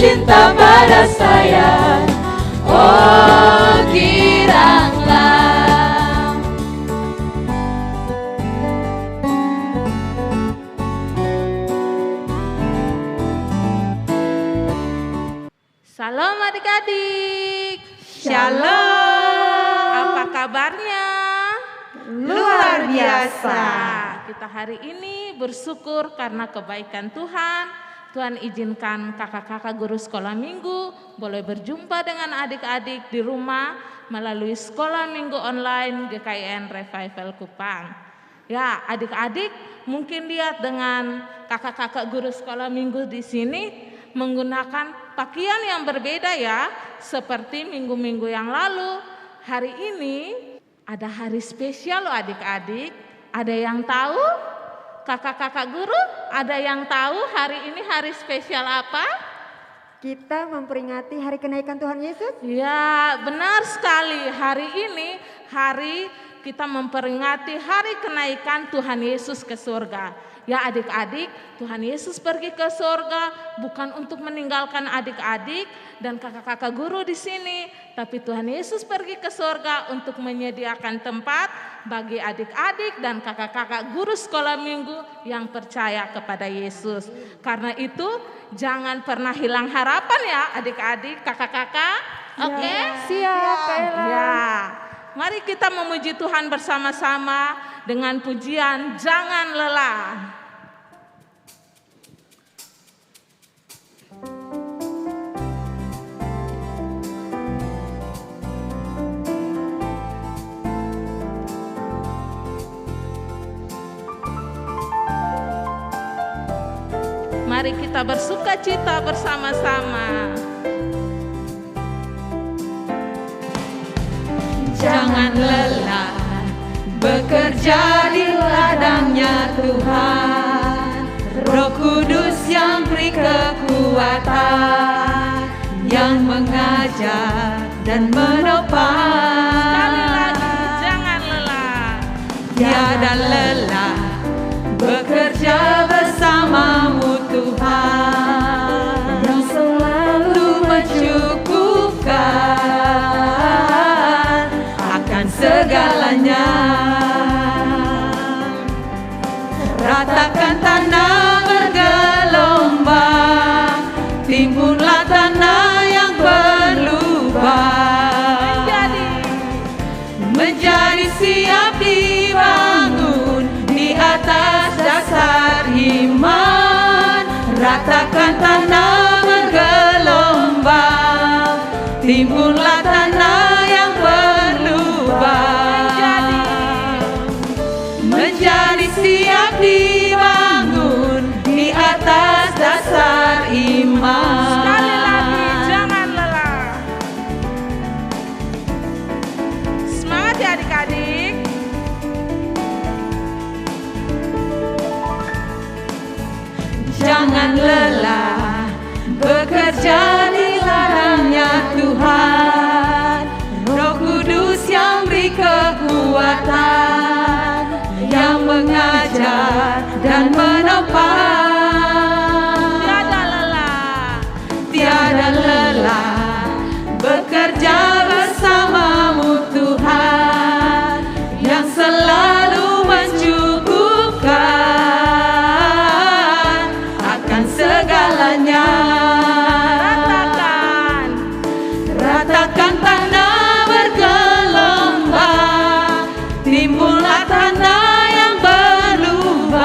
cinta pada saya. Oh giranglah. Salam adik-adik. Shalom. Apa kabarnya? Luar biasa. Kita hari ini bersyukur karena kebaikan Tuhan. Tuhan izinkan kakak-kakak guru sekolah minggu boleh berjumpa dengan adik-adik di rumah melalui sekolah minggu online GKIN Revival Kupang. Ya, adik-adik mungkin lihat dengan kakak-kakak guru sekolah minggu di sini menggunakan pakaian yang berbeda ya, seperti minggu-minggu yang lalu. Hari ini ada hari spesial loh adik-adik. Ada yang tahu? Kakak-kakak guru, ada yang tahu hari ini hari spesial apa? Kita memperingati hari kenaikan Tuhan Yesus. Ya, benar sekali. Hari ini hari kita memperingati hari kenaikan Tuhan Yesus ke surga. Ya adik-adik, Tuhan Yesus pergi ke surga bukan untuk meninggalkan adik-adik dan kakak-kakak guru di sini, tapi Tuhan Yesus pergi ke surga untuk menyediakan tempat bagi adik-adik dan kakak-kakak guru sekolah minggu yang percaya kepada Yesus. Karena itu jangan pernah hilang harapan ya adik-adik, kakak-kakak. Oke? Siap, Kak Ella. Ya. Mari kita memuji Tuhan bersama-sama dengan pujian Jangan Lelah. Mari kita bersukacita bersama-sama. Jangan lelah bekerja di ladangnya Tuhan. Roh Kudus yang beri kekuatan, yang mengajar dan menopang. Sekali lagi, jangan lelah. Tiada lelah bekerja bersamamu Tuhan, yang selalu mencukupkan akan segalanya. Ratakan tanah bergelombang, timbunlah tanah yang berlubang, menjadi siap dibangun di atas dasar iman. Ratakan tanah bergelombang, timbunlah tanah yang berlubang, menjadi siap dibangun di atas dasar iman. Sekali lagi, jangan lelah. Semangat ya adik-adik. Jangan lelah bekerja di ladangnya Tuhan. Roh Kudus yang beri kekuatan, yang mengajar dan menopang. Tiada lelah. Tiada lelah bekerja bersamamu Tuhan, yang selalu mencukupkan akan segalanya. Ratakan tanah bergelombang, timbullah tanah yang berlubang,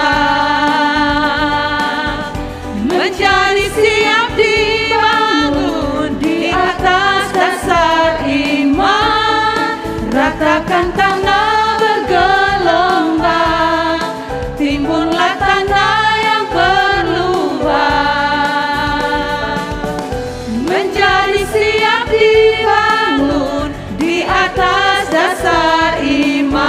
menjadi siap dibangun di atas dasar iman. Ratakan tanah bergelombang, timbullah tanah yang berlubang, menjadi siap dibangun di atas dasar iman.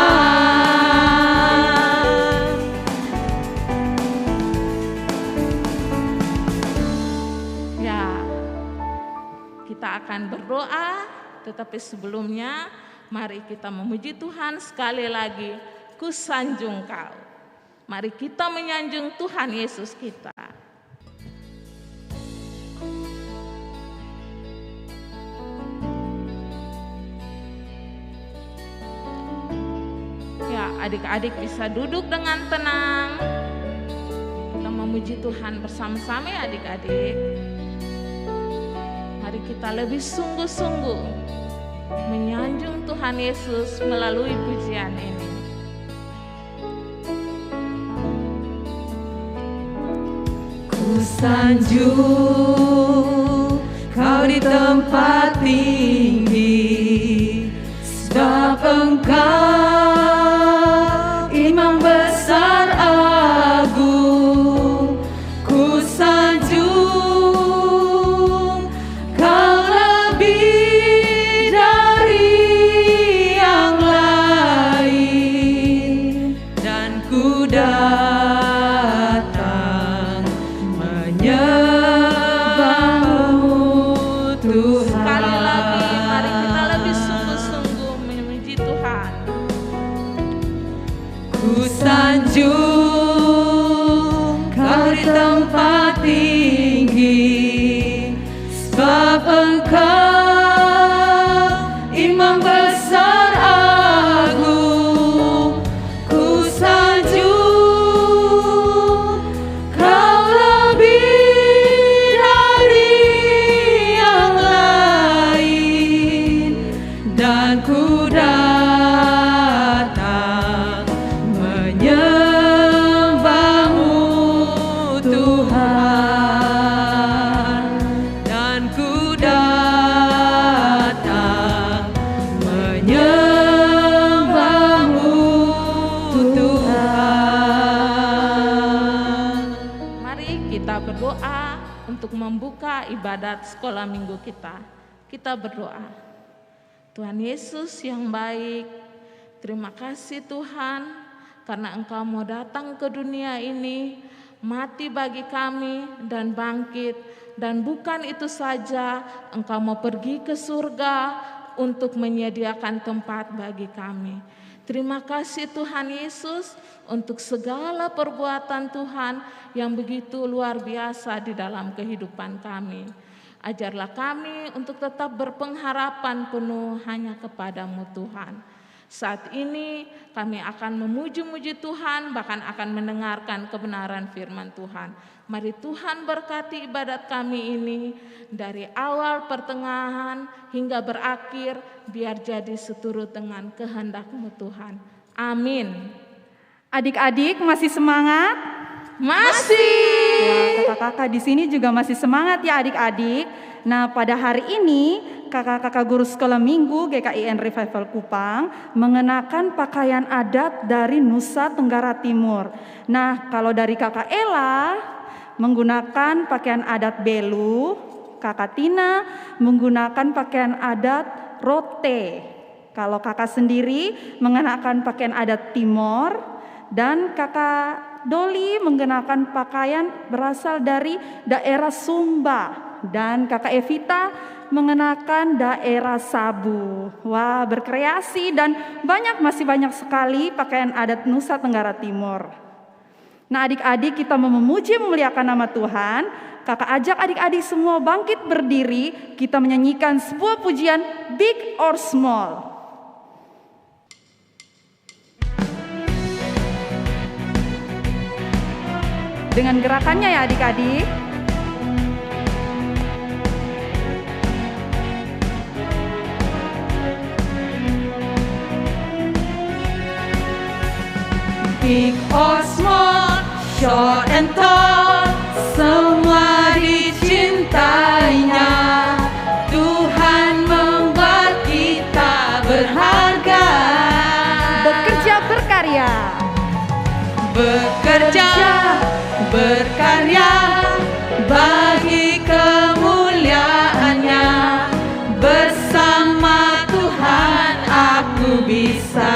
Ya, kita akan berdoa, tetapi sebelumnya mari kita memuji Tuhan sekali lagi. Kusanjung Kau. Mari kita menyanjung Tuhan Yesus kita. Adik-adik bisa duduk dengan tenang. Kita memuji Tuhan bersama-sama ya adik-adik. Mari kita lebih sungguh-sungguh menyanjung Tuhan Yesus melalui pujian ini. Ku sanjung Kau di tempat tinggi, sebab Engkau Imam besar agung. Ku sanjung Kau lebih dari yang lain, dan ku datang menyembahmu Tuhan. Sekali lagi mari kita lebih sungguh-sungguh memuji Tuhan. Ku sanjung Kau di tempat tinggi, sebab Engkau Imam besar agung. Ku sanjung Kau lebih dari yang lain, dan ku datang menyembahmu Tuhan, dan ku datang menyembahmu Tuhan. Mari kita berdoa untuk membuka ibadat sekolah minggu kita. Kita berdoa. Tuhan Yesus yang baik, terima kasih Tuhan karena Engkau mau datang ke dunia ini, mati bagi kami dan bangkit. Dan bukan itu saja, Engkau mau pergi ke surga untuk menyediakan tempat bagi kami. Terima kasih Tuhan Yesus untuk segala perbuatan Tuhan yang begitu luar biasa di dalam kehidupan kami. Ajarlah kami untuk tetap berpengharapan penuh hanya kepadamu Tuhan. Saat ini kami akan memuji-muji Tuhan, bahkan akan mendengarkan kebenaran firman Tuhan. Mari Tuhan berkati ibadat kami ini dari awal, pertengahan hingga berakhir, biar jadi seturut dengan kehendak-Mu Tuhan. Amin. Adik-adik masih semangat? Masih. Wah, kakak-kakak di sini juga masih semangat ya adik-adik. Nah, pada hari ini kakak-kakak guru sekolah minggu GKIN Revival Kupang mengenakan pakaian adat dari Nusa Tenggara Timur. Nah, kalau dari kakak Ella menggunakan pakaian adat Belu, kakak Tina menggunakan pakaian adat Rote. Kalau kakak sendiri mengenakan pakaian adat Timor, dan kakak Doli mengenakan pakaian berasal dari daerah Sumba, dan kakak Evita mengenakan daerah Sabu. Wah, berkreasi dan masih banyak sekali pakaian adat Nusa Tenggara Timur. Nah, adik-adik, kita mau memuji memuliakan nama Tuhan. Kakak ajak adik-adik semua bangkit berdiri, kita menyanyikan sebuah pujian Big or Small. Dengan gerakannya ya adik-adik. Big or small, short and tall, semua dicintainya. Tuhan membuat kita berharga. Bekerja berkarya. Bekerja berkarya bagi kemuliaannya. Bersama Tuhan aku bisa.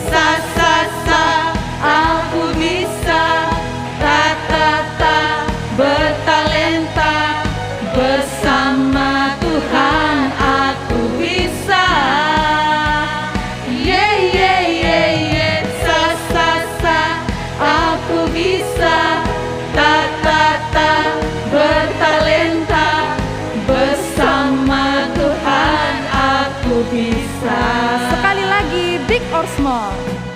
Sa sa sa Osmond.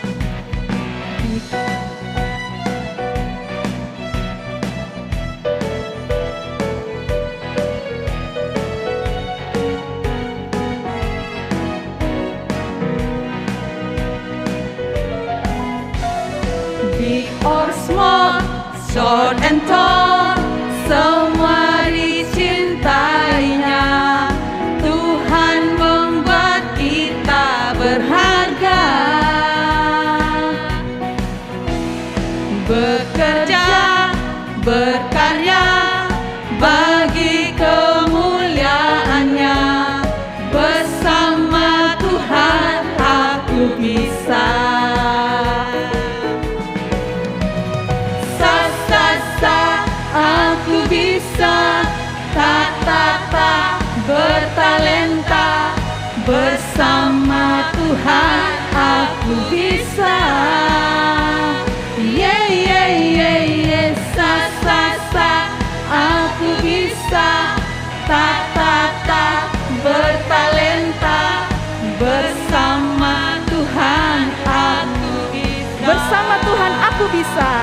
Big or small, short and tall, semua dicintainya. Tuhan membuat kita berharga. Bekerja, berkarya bagi kemuliaannya. Bersama Tuhan aku bisa. Aku bisa, tak bertalenta. Bersama Tuhan aku bisa. Yeah, yeah, yeah, yeah. Aku bisa, tak bertalenta. Bersama Tuhan aku bisa. Bersama Tuhan aku bisa.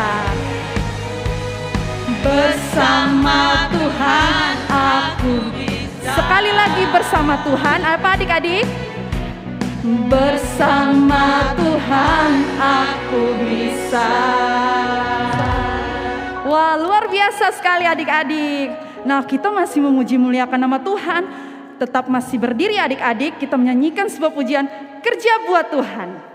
Bersama Tuhan aku bisa. Sekali lagi bersama Tuhan, apa adik-adik? Bersama Tuhan aku bisa. Wah, luar biasa sekali adik-adik. Nah, kita masih memuji muliakan nama Tuhan. Tetap masih berdiri adik-adik, kita menyanyikan sebuah pujian, Kerja Buat Tuhan.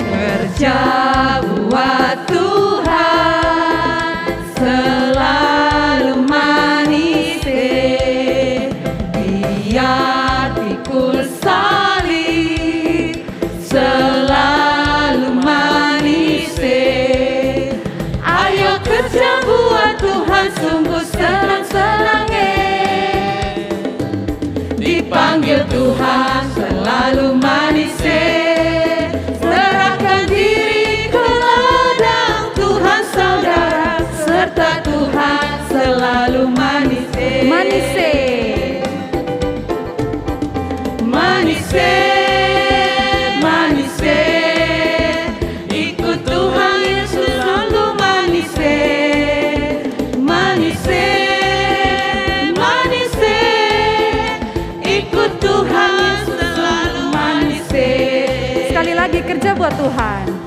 Kerja buat Tuhan selalu manis, biar pikul salib selalu manis. Ayo kerja buat Tuhan sungguh senang-senangnya. Dipanggil Tuhan selalu manis. Selalu manis, Manis, manis, manis. Ikut Tuhan Yesus selalu manis, manis, manis. Ikut Tuhan Yesus selalu manis. sekali lagi kerja buat Tuhan.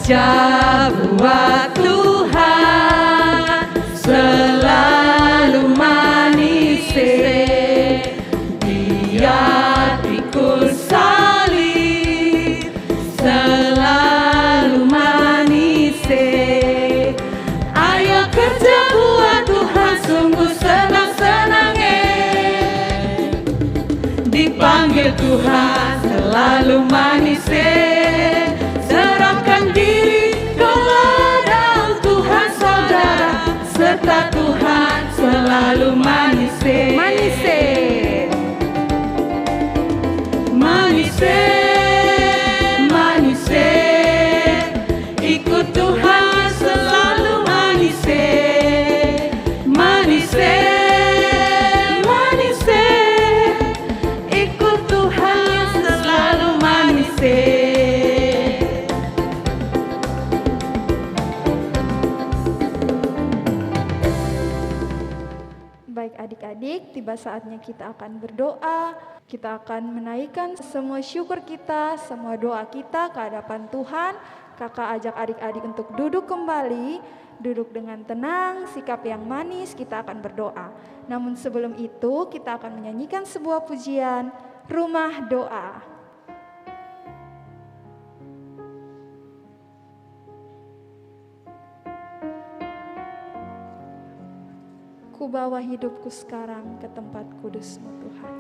Kerja buat Tuhan selalu manis, biar pikul salib selalu manis. Ayo kerja buat Tuhan sungguh senang-senangnya. Dipanggil Tuhan selalu manis. Serahkan diri ke ladang Tuhan saudara, serta Tuhan selalu manis, Manis, manis, manis. Ikut Tuhan selalu manis, manis, manis. Ikut Tuhan selalu manis. Baik adik-adik, tiba saatnya kita akan berdoa. Kita akan menaikkan semua syukur kita, semua doa kita ke hadapan Tuhan. Kakak ajak adik-adik untuk duduk kembali, duduk dengan tenang, sikap yang manis, kita akan berdoa. Namun sebelum itu kita akan menyanyikan sebuah pujian, Rumah Doa. Ku bawa hidupku sekarang ke tempat kudus-Mu Tuhan.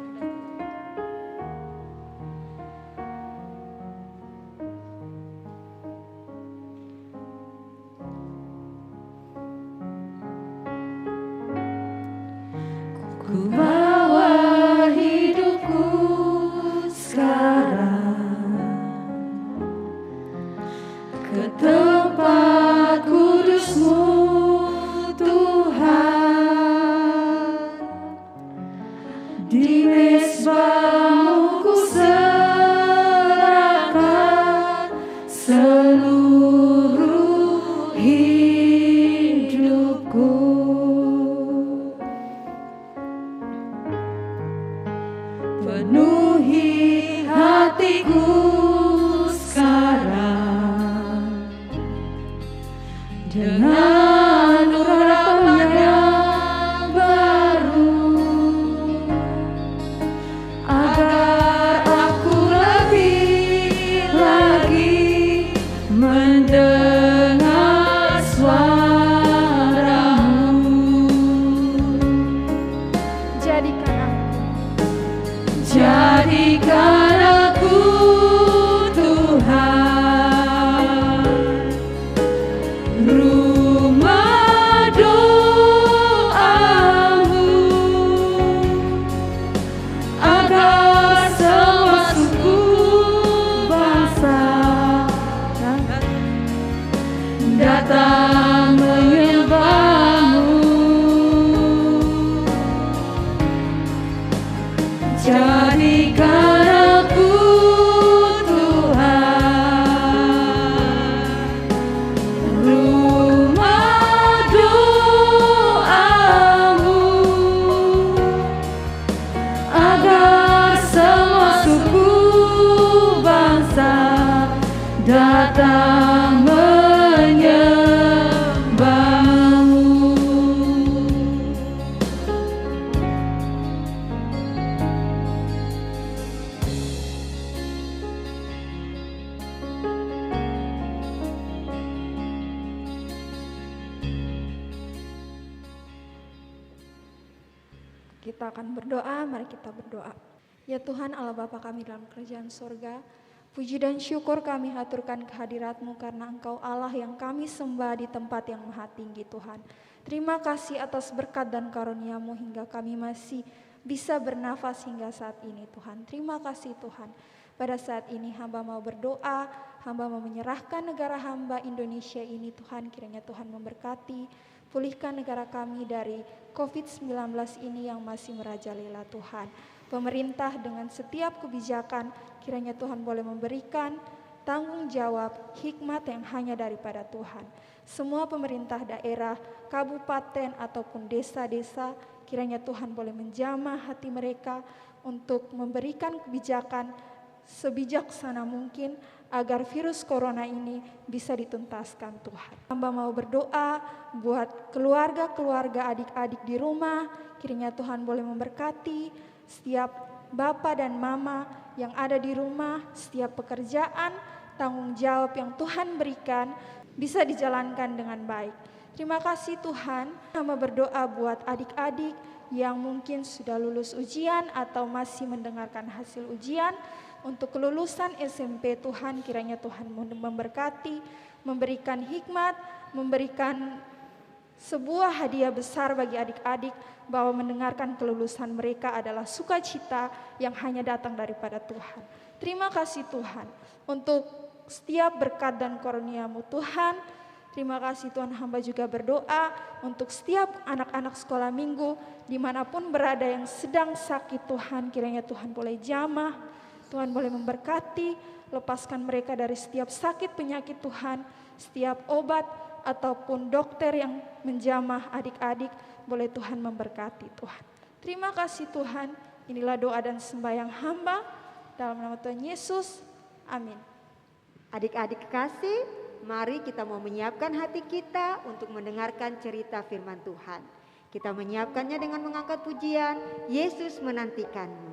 ku bawa hidupku sekarang ke tempat kudus-Mu Tuhan. Di mezbah-Mu ku serahkan seluruh hidupku. Penuhi hatiku sekarang dengan urapan yang baru, agar aku lebih lagi mendengar suara-Mu. Jadikan aku Tuhan rumah doa-Mu, agar semua suku bangsa datang menyembah-Mu. Jadikan aku Tuhan rumah doa-Mu, agar semua suku bangsa datang menyembah-Mu. Kita akan berdoa, mari kita berdoa. Ya Tuhan Allah Bapa kami dalam kerajaan surga, puji dan syukur kami haturkan kehadirat-Mu karena Engkau Allah yang kami sembah di tempat yang maha tinggi Tuhan. Terima kasih atas berkat dan karunia-Mu hingga kami masih bisa bernafas hingga saat ini Tuhan. Terima kasih Tuhan. Pada saat ini hamba mau berdoa, hamba mau menyerahkan negara hamba Indonesia ini Tuhan, kiranya Tuhan memberkati, pulihkan negara kami dari COVID-19 ini yang masih merajalela Tuhan. Pemerintah dengan setiap kebijakan kiranya Tuhan boleh memberikan tanggung jawab hikmat yang hanya daripada Tuhan. Semua pemerintah daerah, kabupaten ataupun desa-desa kiranya Tuhan boleh menjamah hati mereka untuk memberikan kebijakan sebijaksana mungkin agar virus corona ini bisa dituntaskan Tuhan. Hamba mau berdoa buat keluarga-keluarga adik-adik di rumah, kiranya Tuhan boleh memberkati setiap bapak dan mama yang ada di rumah, setiap pekerjaan, tanggung jawab yang Tuhan berikan bisa dijalankan dengan baik. Terima kasih Tuhan, hamba berdoa buat adik-adik yang mungkin sudah lulus ujian atau masih mendengarkan hasil ujian. Untuk kelulusan SMP Tuhan, kiranya Tuhan memberkati, memberikan hikmat, memberikan sebuah hadiah besar bagi adik-adik bahwa mendengarkan kelulusan mereka adalah sukacita yang hanya datang daripada Tuhan. Terima kasih Tuhan untuk setiap berkat dan karunia-Mu Tuhan. Terima kasih Tuhan, hamba juga berdoa untuk setiap anak-anak sekolah minggu dimanapun berada yang sedang sakit Tuhan, kiranya Tuhan boleh jamah, Tuhan boleh memberkati, lepaskan mereka dari setiap sakit penyakit Tuhan, setiap obat ataupun dokter yang menjamah adik-adik, boleh Tuhan memberkati Tuhan. Terima kasih Tuhan, inilah doa dan sembahyang hamba, dalam nama Tuhan Yesus, amin. Adik-adik kekasih, mari kita mau menyiapkan hati kita untuk mendengarkan cerita firman Tuhan. Kita menyiapkannya dengan mengangkat pujian, Yesus menantikanmu.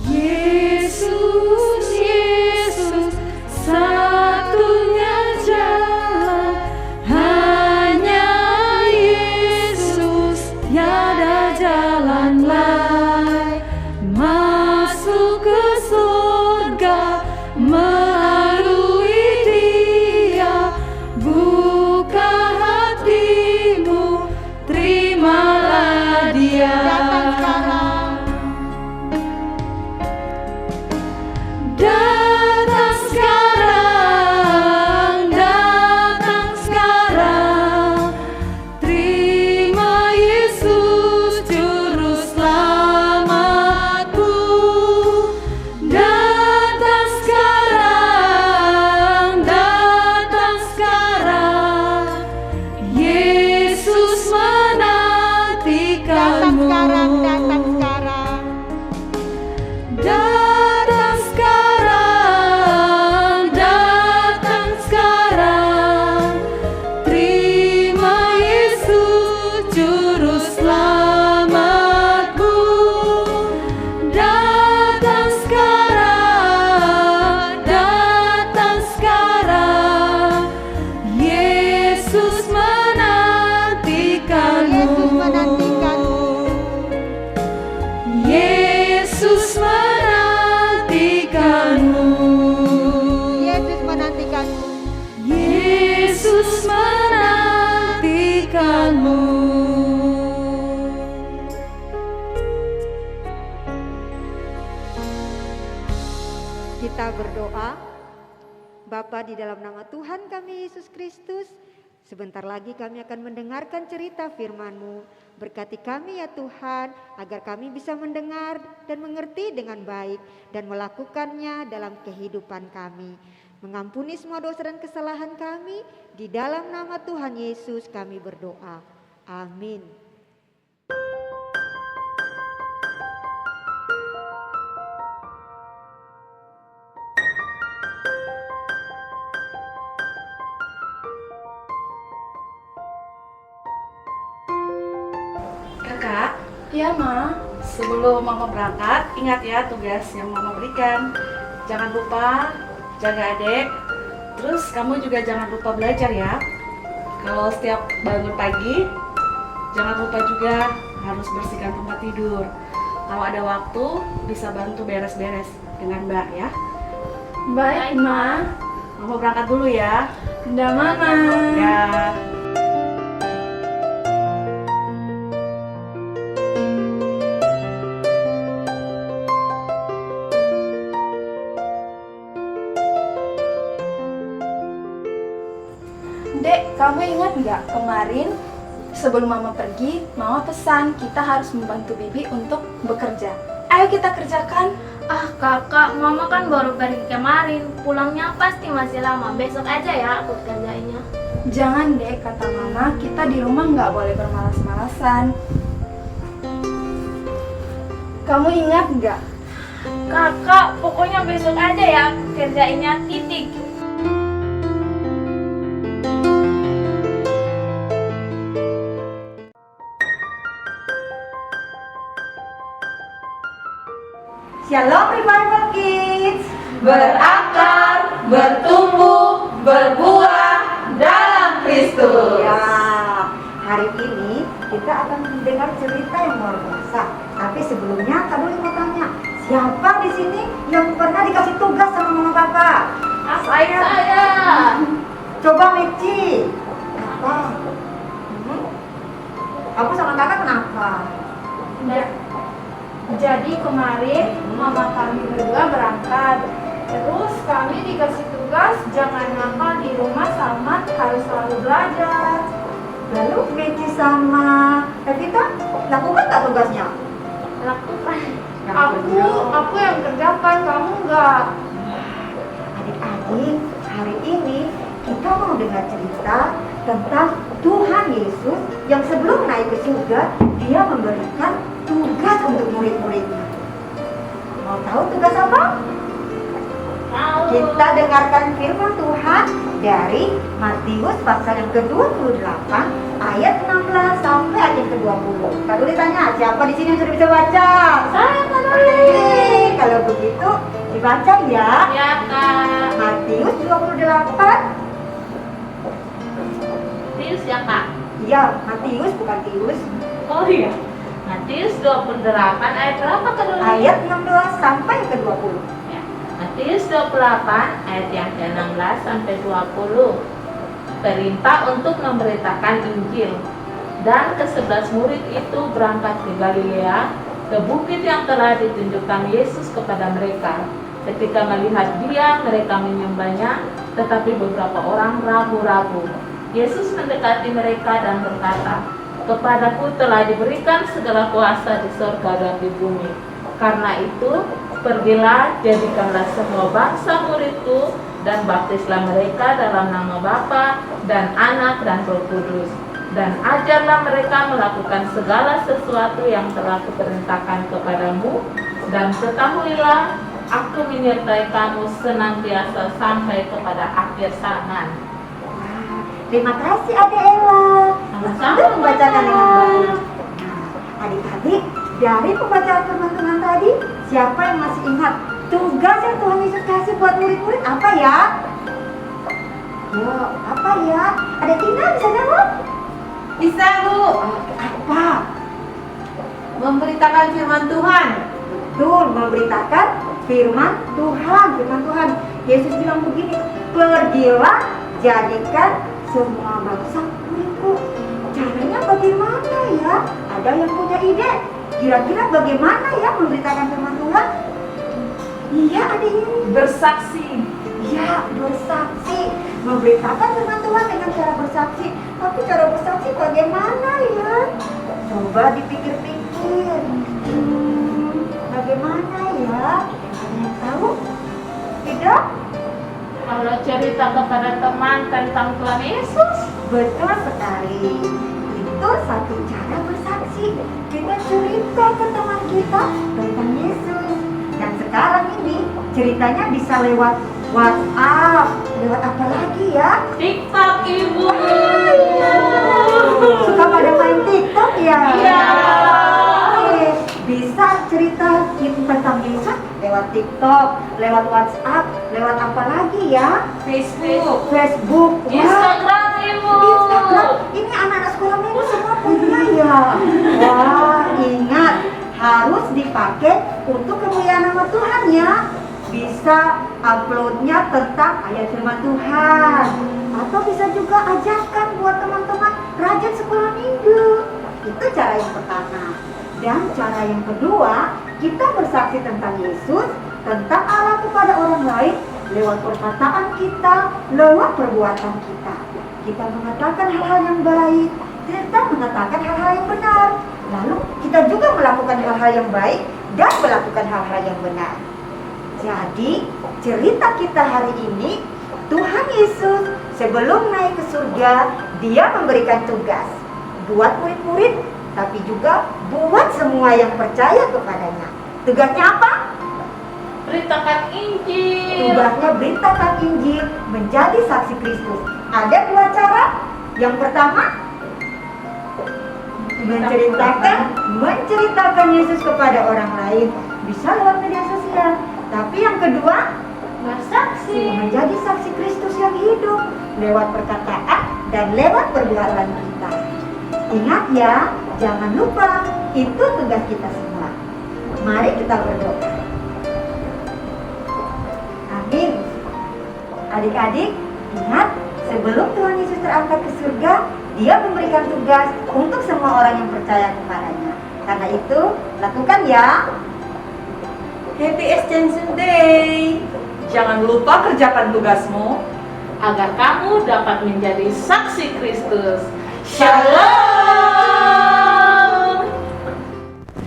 Yesus, Yesus, satunya jalan, hanya Yesus, tiada jalan. menantikanmu. Kita berdoa. Bapa, di dalam nama Tuhan kami Yesus Kristus, sebentar lagi kami akan mendengarkan cerita firman-Mu. Berkati kami ya Tuhan, agar kami bisa mendengar dan mengerti dengan baik dan melakukannya dalam kehidupan kami. Mengampuni semua dosa dan kesalahan kami, di dalam nama Tuhan Yesus kami berdoa. Amin. Kakak, Ya, Ma. sebelum Mama berangkat, ingat ya tugas yang Mama berikan. Jangan lupa jaga adek. Terus kamu juga jangan lupa belajar ya. Kalau setiap bangun pagi, jangan lupa juga harus bersihkan tempat tidur. Kalau ada waktu, bisa bantu beres-beres dengan Mbak ya. Baik, Ma. Mama berangkat dulu ya. Udah, Mama. Ya. Dek, kamu ingat nggak kemarin sebelum Mama pergi, Mama pesan kita harus membantu Bibi untuk bekerja. Ayo kita kerjakan. Ah kakak, mama kan baru pergi kemarin, pulangnya pasti masih lama. Besok aja ya aku kerjainnya. Jangan deh, kata Mama, kita di rumah nggak boleh bermalas-malasan. Kamu ingat nggak? Kakak, pokoknya besok aja ya aku kerjainnya, titik. Shalom Revival Kids. Berakar, bertumbuh, berbuah dalam Kristus. Ya, hari ini kita akan mendengar cerita yang luar biasa. Tapi sebelumnya, Kak Duli mau tanya, siapa di sini yang pernah dikasih tugas sama mama papa? Saya. Coba Mici. Kenapa? Aku sama kakak kenapa? Jadi kemarin Mama kami berdua berangkat. Terus kami dikasih tugas jangan nakal di rumah sama harus selalu belajar. Lalu Mici sama Evita lakukan tak tugasnya? Lakukan. Aku yang kerjakan, kamu enggak. Adik-adik, hari ini kita mau dengar cerita tentang Tuhan Yesus yang sebelum naik ke surga, dia memberikan tugas untuk murid-muridnya. Mau tahu tugas apa? Kita dengarkan firman Tuhan dari Matius pasal yang ke-28 ayat 16 sampai ayat yang ke-20. Kak Duli tanya, siapa di sini yang sudah bisa baca? Saya Kak Duli. Kalau begitu dibaca ya. Ya Kak. Matius 28. Matius ya Kak. Iya, Matius bukan Tius. Oh iya. Matius 28 ayat berapa Kak Duli? Ayat 16 sampai yang ke-20. Ya. Matius 28 ayat yang ke-16 sampai 20. Perintah untuk memberitakan Injil. Dan ke-11 murid itu berangkat ke Galilea, ke bukit yang telah ditunjukkan Yesus kepada mereka. Ketika melihat dia, mereka menyembahnya, tetapi beberapa orang ragu-ragu. Yesus mendekati mereka dan berkata, "Kepadaku telah diberikan segala kuasa di surga dan di bumi. Karena itu, pergilah, jadikanlah semua bangsa muridku, dan baptislah mereka dalam nama Bapa dan Anak dan Roh Kudus. Dan ajarlah mereka melakukan segala sesuatu yang telah kuperintahkan kepadamu. Dan ketahuilah, aku menyertai kamu senantiasa sampai kepada akhir zaman." Terima kasih Ade Ella yang sudah membacakan dengan baik. Nah, adik-adik, dari pembacaan firman Tuhan tadi, siapa yang masih ingat tugas yang Tuhan Yesus kasih buat murid-murid apa ya? Yo, apa ya? Ada Tina bisa jawab? Bisa Bu, Apa? memberitakan firman Tuhan. Betul, memberitakan firman Tuhan. Firman Tuhan. Yesus bilang begini, pergilah jadikan semua bangsa muridku. Jadi ya, ada yang punya ide? Kira-kira bagaimana ya memberitakan firman Tuhan? Iya, ada ini. Bersaksi. Ya, bersaksi. Memberitakan firman Tuhan dengan cara bersaksi. Tapi cara bersaksi bagaimana ya? Coba dipikir-pikir. Bagaimana ya? Ada yang tahu? Tidak? Kalau cerita kepada teman tentang Tuhan Yesus. Betul sekali. Itu satu cara bersaksi. Kita cerita ke teman kita tentang Yesus. Dan sekarang ini ceritanya bisa lewat WhatsApp. Lewat apa lagi ya? TikTok, Ibu. Suka pada main TikTok ya? Iya. Oke, bisa cerita tentang Yesus lewat TikTok, lewat WhatsApp, lewat apa lagi ya? Facebook. Facebook. Wah, Instagram, Ibu. Instagram. Ini anak-anak sekolah minggu semua punya ya. Wah, ingat harus dipakai untuk kemuliaan nama Tuhan ya. Bisa uploadnya tentang ayat firman Tuhan, atau bisa juga ajarkan buat teman-teman rajin sekolah minggu. Itu cara yang pertama. Dan cara yang kedua, kita bersaksi tentang Yesus, tentang Allah kepada orang lain lewat perkataan kita, lewat perbuatan kita. Kita mengatakan hal-hal yang baik, kita mengatakan hal-hal yang benar. Lalu kita juga melakukan hal-hal yang baik dan melakukan hal-hal yang benar. Jadi cerita kita hari ini, Tuhan Yesus sebelum naik ke surga, dia memberikan tugas buat murid-murid, tapi juga buat semua yang percaya kepadanya. Tugasnya apa? Beritakan Injil. Tugasnya beritakan Injil, menjadi saksi Kristus. Ada dua cara. Yang pertama, menceritakan Yesus kepada orang lain. Bisa lewat media sosial. Tapi yang kedua, Bersaksi. menjadi saksi Kristus yang hidup lewat perkataan dan lewat perbuatan kita. Ingat ya, jangan lupa, itu tugas kita semua. Mari kita berdoa. Amin. Adik-adik, ingat, sebelum Tuhan Yesus terangkat ke surga, dia memberikan tugas untuk semua orang yang percaya kepadanya. Karena itu, lakukan ya. Happy Extension Day. Jangan lupa kerjakan tugasmu agar kamu dapat menjadi saksi Kristus. Shalom.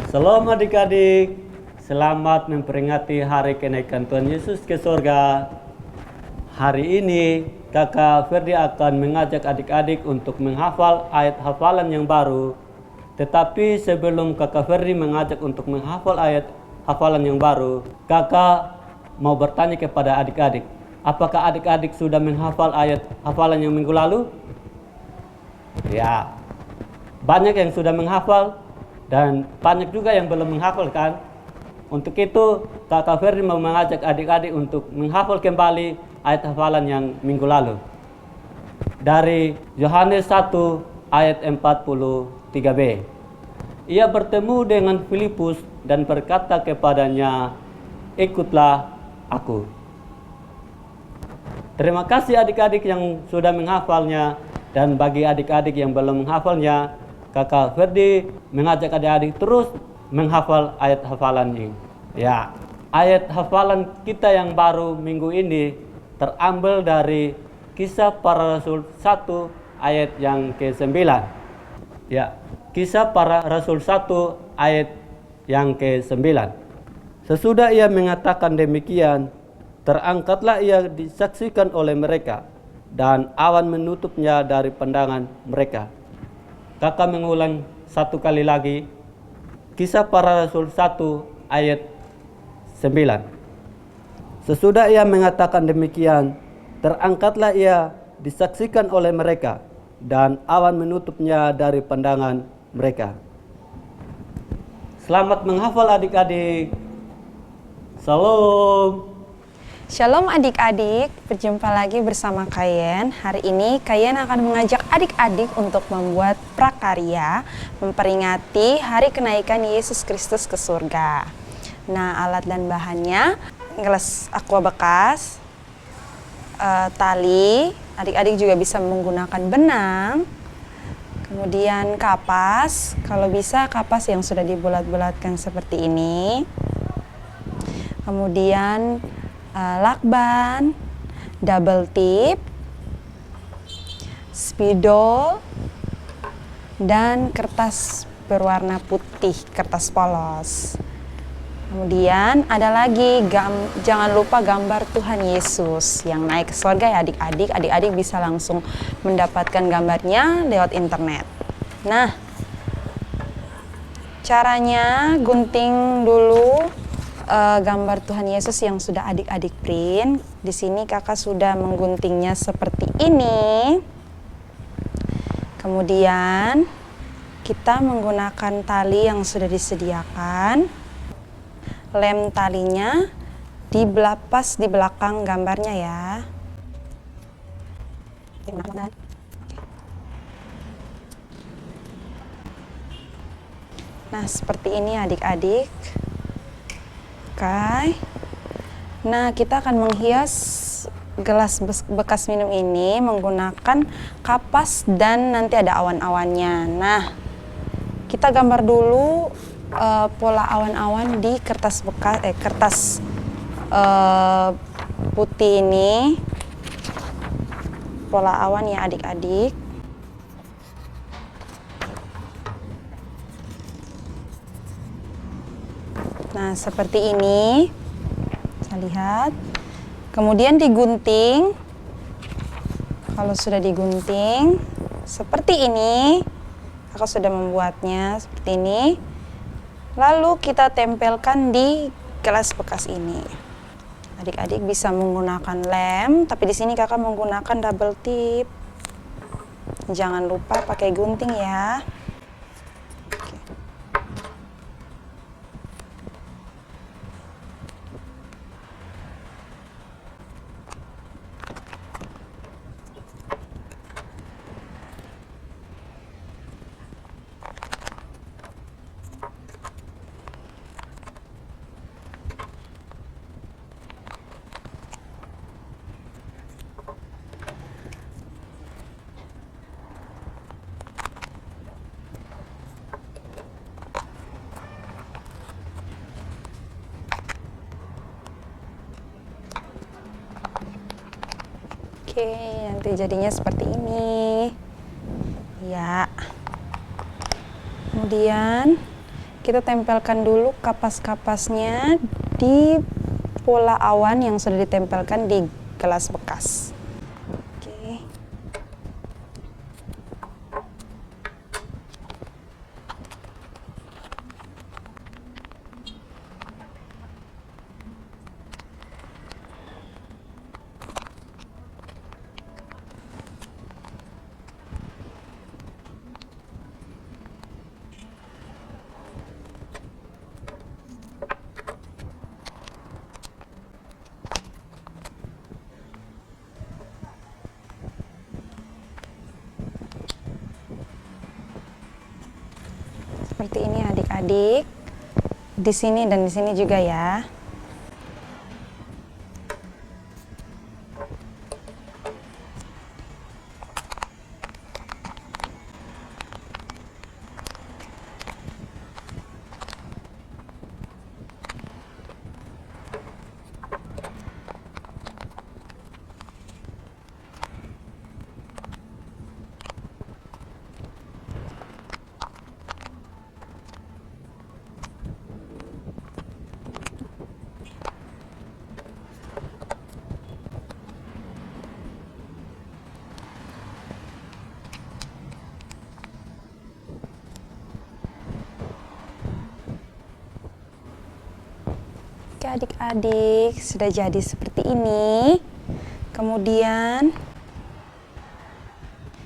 Shalom adik-adik, selamat memperingati hari kenaikan Tuhan Yesus ke surga. Hari ini kakak Ferdi akan mengajak adik-adik untuk menghafal ayat hafalan yang baru. Tetapi sebelum kakak Ferdi mengajak untuk menghafal ayat hafalan yang baru, kakak mau bertanya kepada adik-adik, apakah adik-adik sudah menghafal ayat hafalan yang minggu lalu? Ya, banyak yang sudah menghafal dan banyak juga yang belum menghafal kan? Untuk itu kakak Ferdi mau mengajak adik-adik untuk menghafal kembali ayat hafalan yang minggu lalu. Dari Yohanes 1 ayat 43b. Ia bertemu dengan Filipus dan berkata kepadanya, "Ikutlah aku." Terima kasih adik-adik yang sudah menghafalnya, dan bagi adik-adik yang belum menghafalnya, kakak Ferdi mengajak adik-adik terus menghafal ayat hafalan ini. Ya, ayat hafalan kita yang baru minggu ini terambil dari Kisah Para Rasul 1 ayat yang ke-9. Ya, Kisah Para Rasul 1 ayat yang ke-9. Sesudah ia mengatakan demikian, terangkatlah ia disaksikan oleh mereka, dan awan menutupnya dari pandangan mereka. Kakak mengulang satu kali lagi. Kisah Para Rasul 1 ayat 9. Sesudah ia mengatakan demikian, terangkatlah ia disaksikan oleh mereka, dan awan menutupnya dari pandangan mereka. Selamat menghafal adik-adik. Salam. Shalom adik-adik, berjumpa lagi bersama Kayen. Hari ini Kayen akan mengajak adik-adik untuk membuat prakarya memperingati hari kenaikan Yesus Kristus ke surga. Nah, alat dan bahannya gelas aqua bekas, tali, adik-adik juga bisa menggunakan benang, Kemudian kapas, kalau bisa kapas yang sudah dibulat-bulatkan seperti ini. Kemudian lakban, double tip, spidol, dan kertas berwarna putih, kertas polos. Kemudian ada lagi, jangan lupa gambar Tuhan Yesus yang naik ke surga ya adik-adik. Adik-adik bisa langsung mendapatkan gambarnya lewat internet. Nah, caranya gunting dulu gambar Tuhan Yesus yang sudah adik-adik print. Di sini kakak sudah mengguntingnya seperti ini. Kemudian kita menggunakan tali yang sudah disediakan. Lem talinya pas di belakang gambarnya ya. Nah, seperti ini adik-adik. Oke. Nah, kita akan menghias gelas bekas minum ini menggunakan kapas dan nanti ada awan-awannya. Nah, kita gambar dulu pola awan-awan di kertas putih ini. Pola awan ya adik-adik. Nah, seperti ini. Bisa lihat. Kemudian digunting. Kalau sudah digunting seperti ini, aku sudah membuatnya seperti ini. Lalu kita tempelkan di gelas bekas ini. Adik-adik bisa menggunakan lem, tapi di sini kakak menggunakan double tip. Jangan lupa pakai gunting ya. Oke, nanti jadinya seperti ini. Ya. Kemudian kita tempelkan dulu kapas-kapasnya di pola awan yang sudah ditempelkan di gelas bekas. Oke. Seperti ini adik-adik. Di sini dan di sini juga ya. Oke adik-adik, sudah jadi seperti ini. Kemudian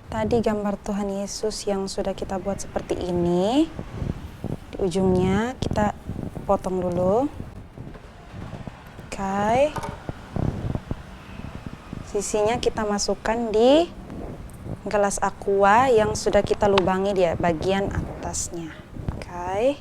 tadi gambar Tuhan Yesus yang sudah kita buat seperti ini. Di ujungnya kita potong dulu. Oke. Sisinya kita masukkan di gelas aqua yang sudah kita lubangi di bagian atasnya. Oke.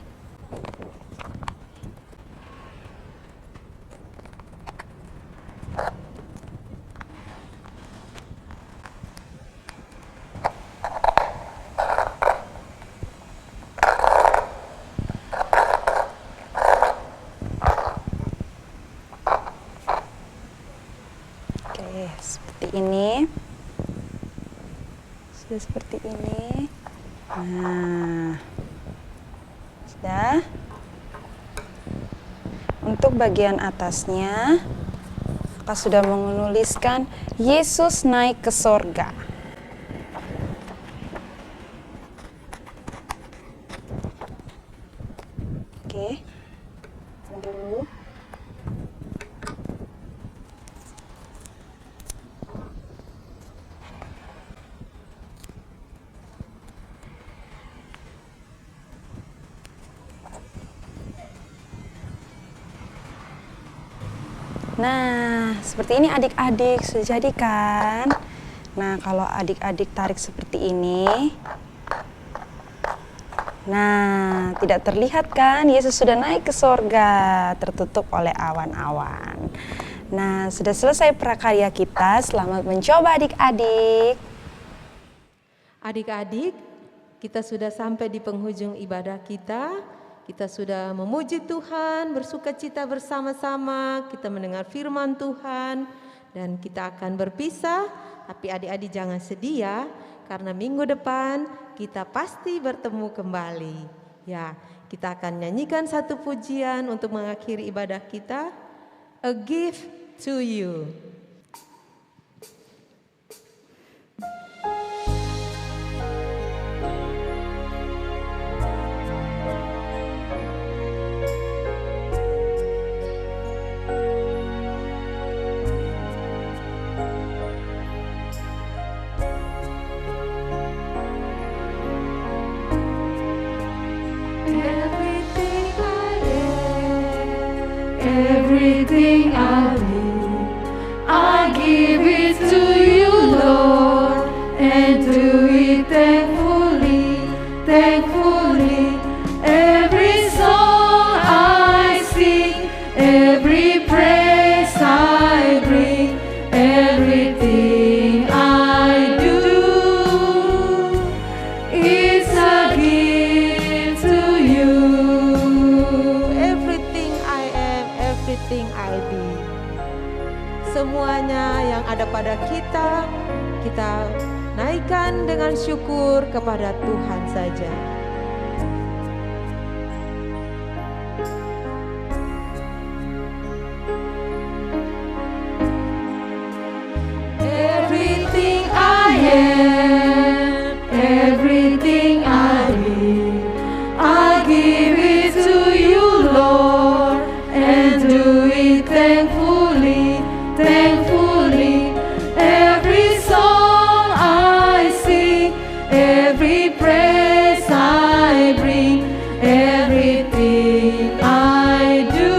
Sudah seperti ini. Nah, sudah. Untuk bagian atasnya, Kakak sudah menuliskan Yesus naik ke sorga. Oke, dulu. Nah, seperti ini adik-adik, sudah jadi kan? Nah, kalau adik-adik tarik seperti ini, nah, tidak terlihat kan? Yesus sudah naik ke sorga, tertutup oleh awan-awan. Nah, sudah selesai prakarya kita. Selamat mencoba adik-adik. Adik-adik, kita sudah sampai di penghujung ibadah kita. Kita sudah memuji Tuhan, bersukacita bersama-sama, kita mendengar firman Tuhan, dan kita akan berpisah. Tapi adik-adik jangan sedih ya, karena minggu depan kita pasti bertemu kembali. Ya, kita akan nyanyikan satu pujian untuk mengakhiri ibadah kita. A gift to you. Everything I need, I give it to you, Lord, and do it thankfully, thankfully. Every song I sing, every praise I bring, everything I do is a gift to you. Everything I be. Semuanya yang ada pada kita, kita naikkan dengan syukur kepada Tuhan saja. Everything I am, everything I need, I give it to you, Lord, and do it thankfully, thankfully. Every song I sing, every praise I bring, everything I do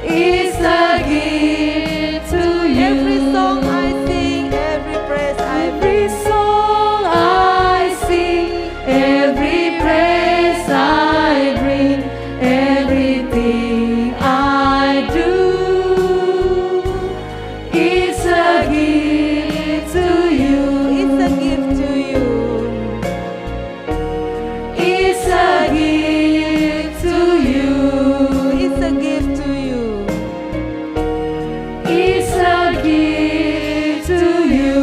is a gift to you. Every song I sing, every praise I Every song I sing, every praise I bring, everything I do is a gift to you. It's a gift to you. It's a gift to you. It's a gift to you. It's a gift to you.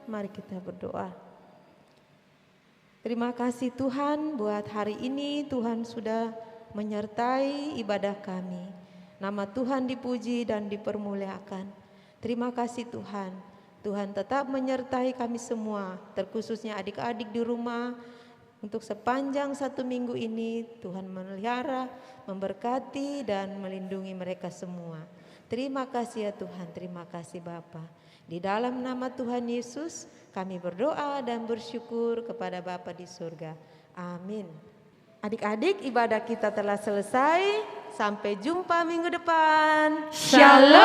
Mari kita berdoa. Terima kasih Tuhan buat hari ini Tuhan sudah menyertai ibadah kami. Nama Tuhan dipuji dan dipermuliakan. Terima kasih Tuhan. Tuhan tetap menyertai kami semua, terkhususnya adik-adik di rumah. Untuk sepanjang 1 minggu ini Tuhan memelihara, memberkati dan melindungi mereka semua. Terima kasih ya Tuhan, terima kasih Bapa. Di dalam nama Tuhan Yesus kami berdoa dan bersyukur kepada Bapa di surga. Amin. Adik-adik, ibadah kita telah selesai. Sampai jumpa minggu depan. Shalom.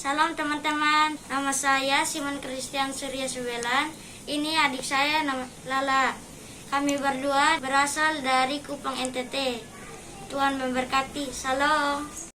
Salam teman-teman, nama saya Simon Christian Surya Subelan. Ini adik saya nama Lala. Kami berdua berasal dari Kupang NTT. Tuhan memberkati. Salam.